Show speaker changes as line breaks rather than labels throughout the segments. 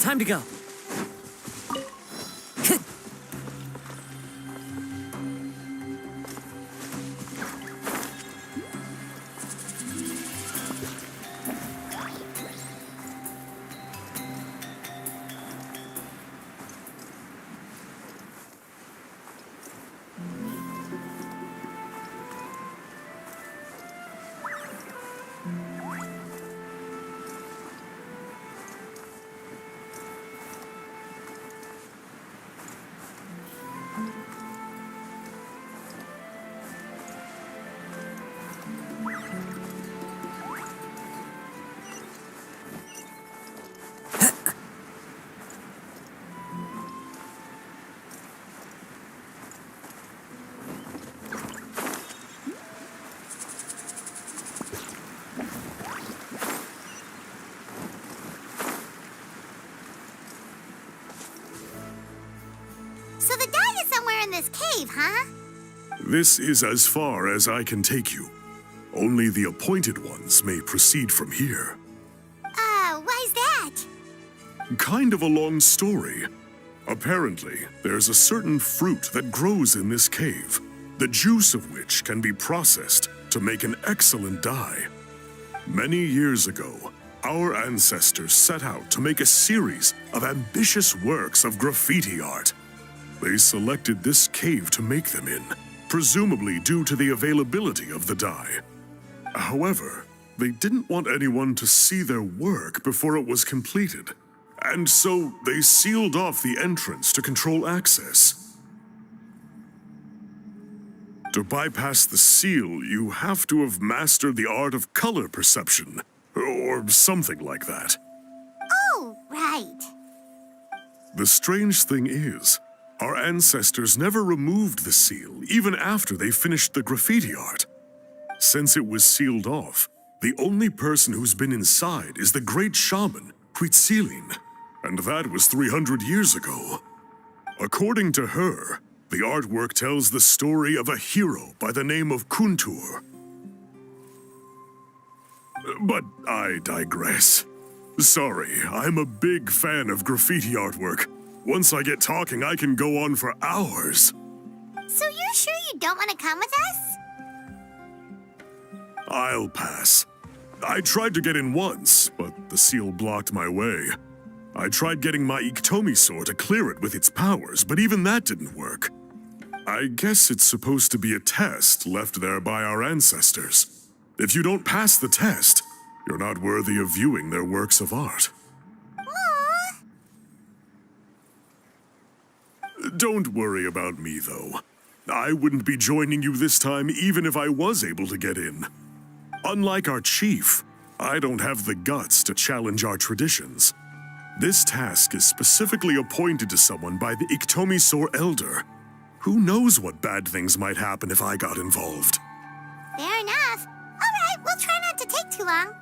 Time to go.
So the dye is somewhere in this cave, huh?
This is as far as I can take you. Only the appointed ones may proceed from here.
Why's that?
Kind of a long story. Apparently, there's a certain fruit that grows in this cave, the juice of which can be processed to make an excellent dye. Many years ago, our ancestors set out to make a series of ambitious works of graffiti art. They selected this cave to make them in, presumably due to the availability of the dye. However, they didn't want anyone to see their work before it was completed, and so they sealed off the entrance to control access. To bypass the seal, you have to have mastered the art of color perception, or something like that.
Oh, right.
The strange thing is, our ancestors never removed the seal, even after they finished the graffiti art. Since it was sealed off, the only person who's been inside is the great shaman, Huitzilin, and that was 300 years ago. According to her, the artwork tells the story of a hero by the name of Kuntur. But I digress. Sorry, I'm a big fan of graffiti artwork. Once I get talking, I can go on for hours.
So you're sure you don't want to come with us?
I'll pass. I tried to get in once, but the seal blocked my way. I tried getting my Iktomi to clear it with its powers, but even that didn't work. I guess it's supposed to be a test left there by our ancestors. If you don't pass the test, you're not worthy of viewing their works of art.
Aww.
Don't worry about me, though. I wouldn't be joining you this time even if I was able to get in. Unlike our chief, I don't have the guts to challenge our traditions. This task is specifically appointed to someone by the Iktomi Elder. Who knows what bad things might happen if I got involved?
Fair enough. All right, we'll try not to take too long.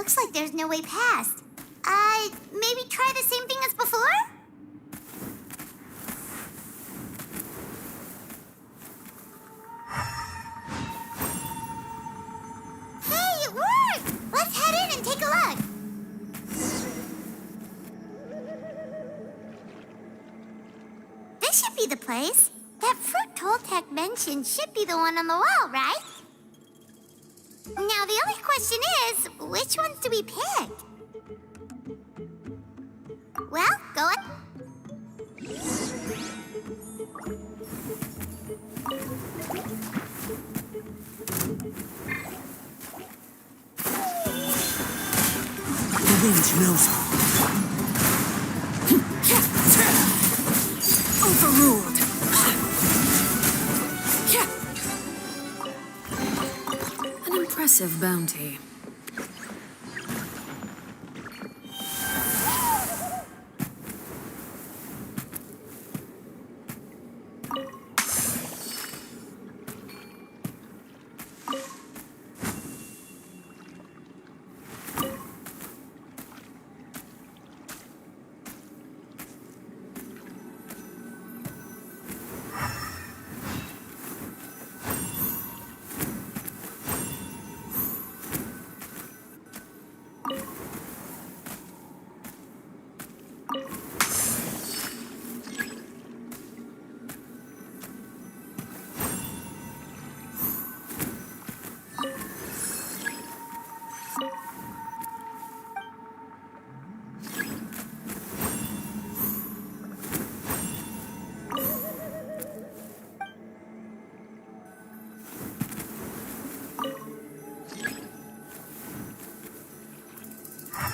Looks like there's no way past. Maybe try the same thing as before? Hey, it worked! Let's head in and take a look. This should be the place. That fruit Toltec mentioned should be the one on the wall, right? Now, the only question is, which ones do we pick? Well, go on.
The wind knows. Overruled. An impressive bounty.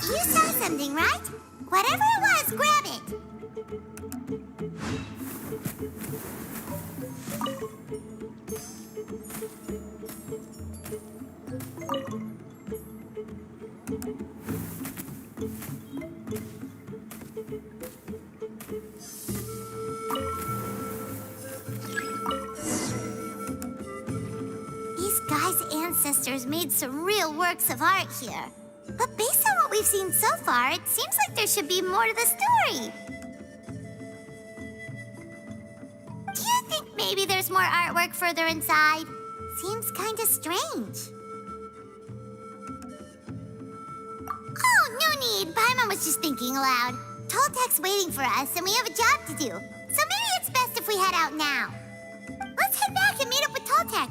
You saw something, right? Whatever it was, grab it. These guys' ancestors made some real works of art here. But based on what we've seen so far, it seems like there should be more to the story. Do you think maybe there's more artwork further inside? Seems kind of strange. Oh, no need. Paimon was just thinking aloud. Toltec's waiting for us, and we have a job to do. So maybe it's best if we head out now. Let's head back and meet up with Toltec.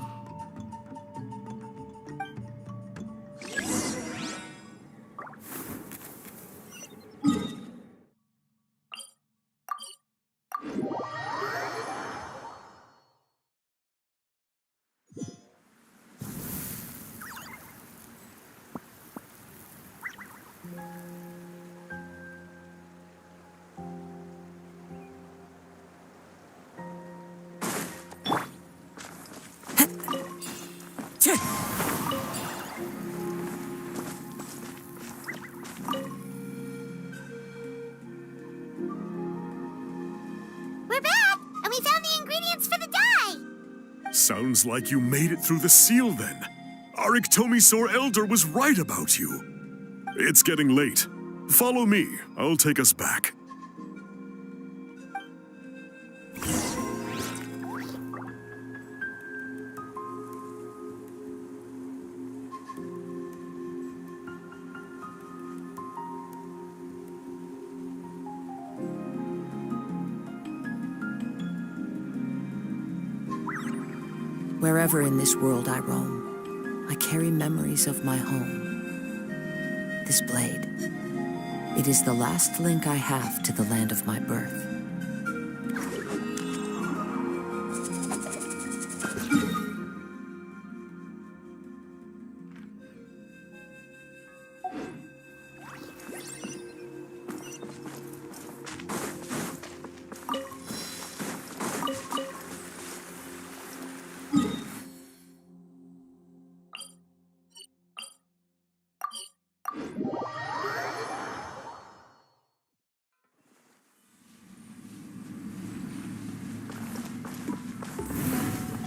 We're back, and we found the ingredients for the dye.
Sounds like you made it through the seal then. Our Iktomisaur Elder was right about you. It's getting late. Follow me. I'll take us back.
Wherever in this world I roam, I carry memories of my home. This blade, it is the last link I have to the land of my birth.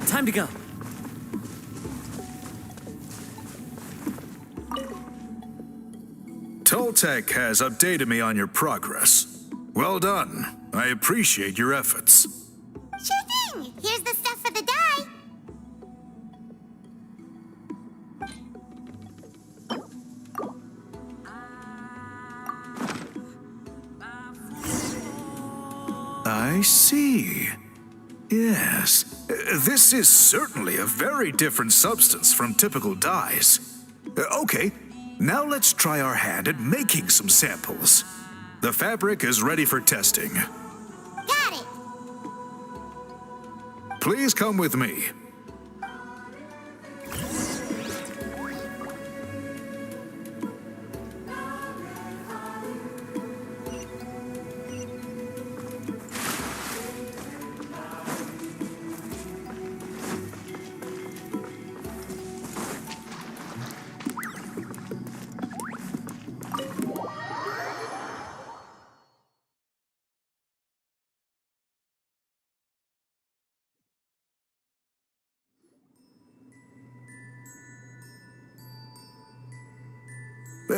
Time to go.
Toltec has updated me on your progress. Well done. I appreciate your efforts.
Sure thing. Here's the stuff for the dye.
I see. Yes. This is certainly a very different substance from typical dyes. Okay, now let's try our hand at making some samples. The fabric is ready for testing.
Got it.
Please come with me.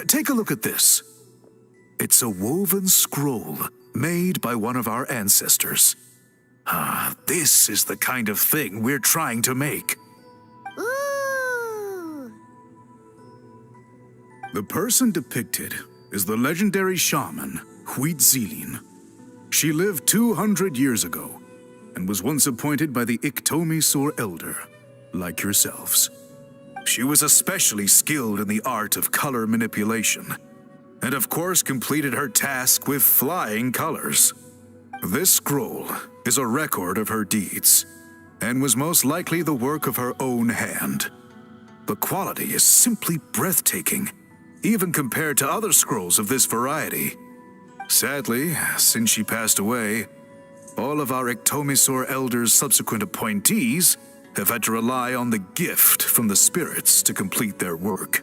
Take a look at this. It's a woven scroll made by one of our ancestors. This is the kind of thing we're trying to make.
Ooh.
The person depicted is the legendary shaman, Huitzilin. She lived 200 years ago and was once appointed by the Iktomi Elder, like yourselves. She was especially skilled in the art of color manipulation, and of course completed her task with flying colors. This scroll is a record of her deeds, and was most likely the work of her own hand. The quality is simply breathtaking, even compared to other scrolls of this variety. Sadly, since she passed away, all of our Iktomi Elder's subsequent appointees have had to rely on the gift from the spirits to complete their work.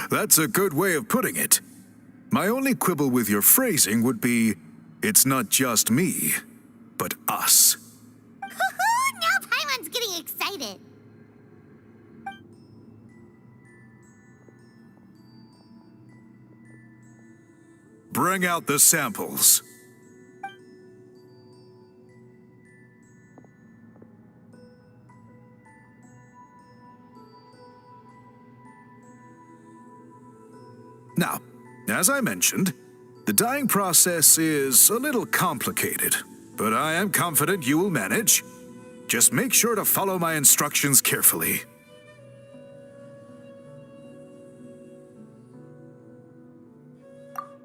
That's a good way of putting it. My only quibble with your phrasing would be, it's not just me, but us.
Hoo-hoo! Now Paimon's getting excited.
Bring out the samples. Now, as I mentioned, the dyeing process is a little complicated, but I am confident you will manage. Just make sure to follow my instructions carefully.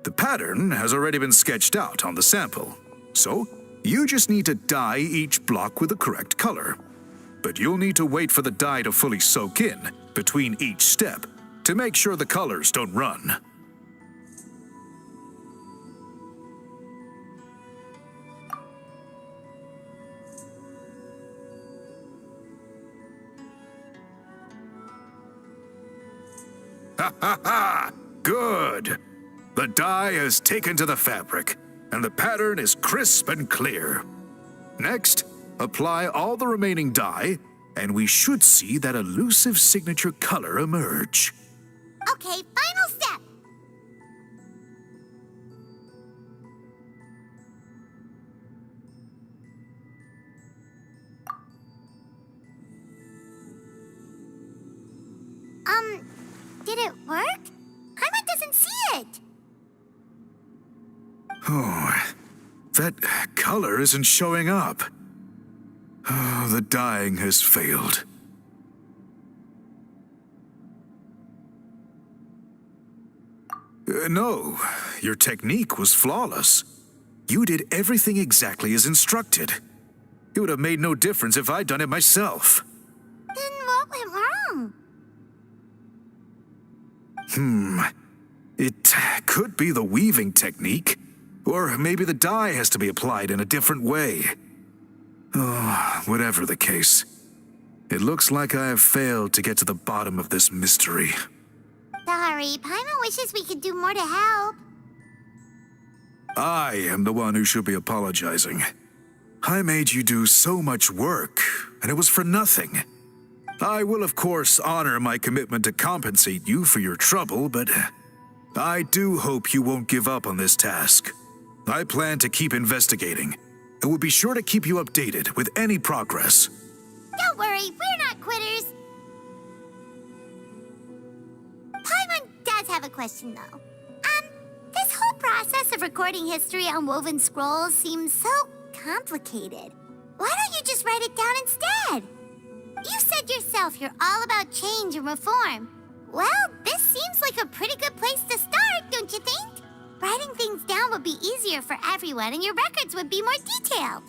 The pattern has already been sketched out on the sample, so you just need to dye each block with the correct color. But you'll need to wait for the dye to fully soak in between each step to make sure the colors don't run. Ha ha ha! Good! The dye has taken to the fabric, and the pattern is crisp and clear. Next, apply all the remaining dye, and we should see that elusive signature color emerge.
Okay, final step. Did it work? Paimon doesn't see it.
Oh, that color isn't showing up. Oh, the dyeing has failed. No, your technique was flawless. You did everything exactly as instructed. It would have made no difference if I'd done it myself.
Then what went wrong?
It could be the weaving technique, or maybe the dye has to be applied in a different way. Oh, whatever the case, it looks like I have failed to get to the bottom of this mystery.
Sorry, Paimon wishes we could do more to help.
I am the one who should be apologizing. I made you do so much work, and it was for nothing. I will, of course, honor my commitment to compensate you for your trouble, but I do hope you won't give up on this task. I plan to keep investigating, and will be sure to keep you updated with any progress.
Don't worry, we're not quitters. Paimon does have a question, though. This whole process of recording history on woven scrolls seems so complicated. Why don't you just write it down instead? You said yourself you're all about change and reform. Well, this seems like a pretty good place to start, don't you think? Writing things down would be easier for everyone, and your records would be more detailed.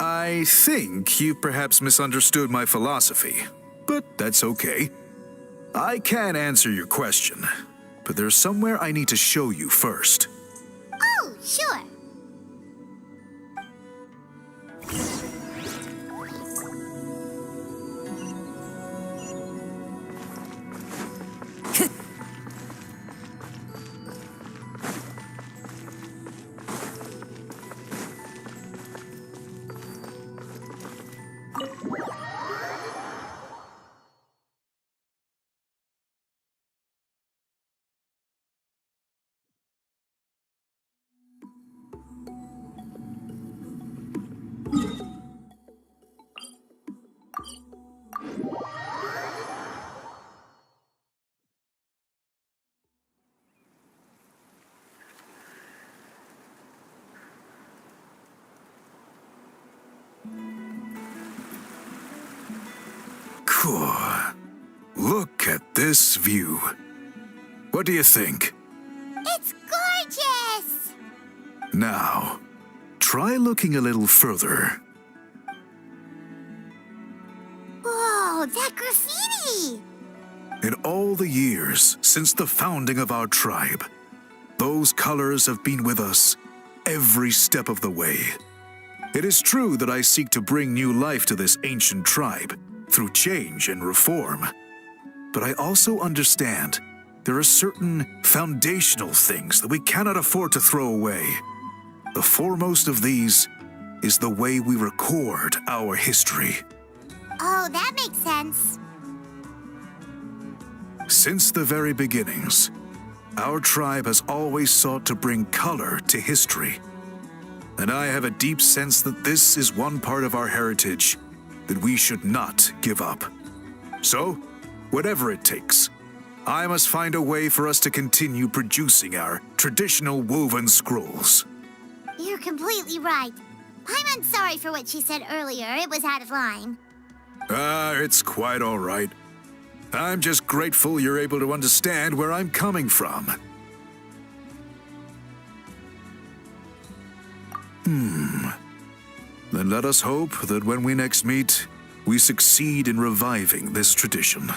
I think you perhaps misunderstood my philosophy, but that's okay. I can answer your question, but there's somewhere I need to show you first.
Oh, sure.
Cool. Look at this view. What do you think?
It's gorgeous!
Now, try looking a little further.
Whoa, that graffiti!
In all the years since the founding of our tribe, those colors have been with us every step of the way. It is true that I seek to bring new life to this ancient tribe through change and reform. but I also understand there are certain foundational things that we cannot afford to throw away. The foremost of these is the way we record our history.
Oh, that makes sense.
Since the very beginnings, our tribe has always sought to bring color to history. And I have a deep sense that this is one part of our heritage that we should not give up. So, whatever it takes, I must find a way for us to continue producing our traditional woven scrolls.
You're completely right. Paimon's sorry for what she said earlier. It was out of line.
It's quite all right. I'm just grateful you're able to understand where I'm coming from. Then let us hope that when we next meet, we succeed in reviving this tradition.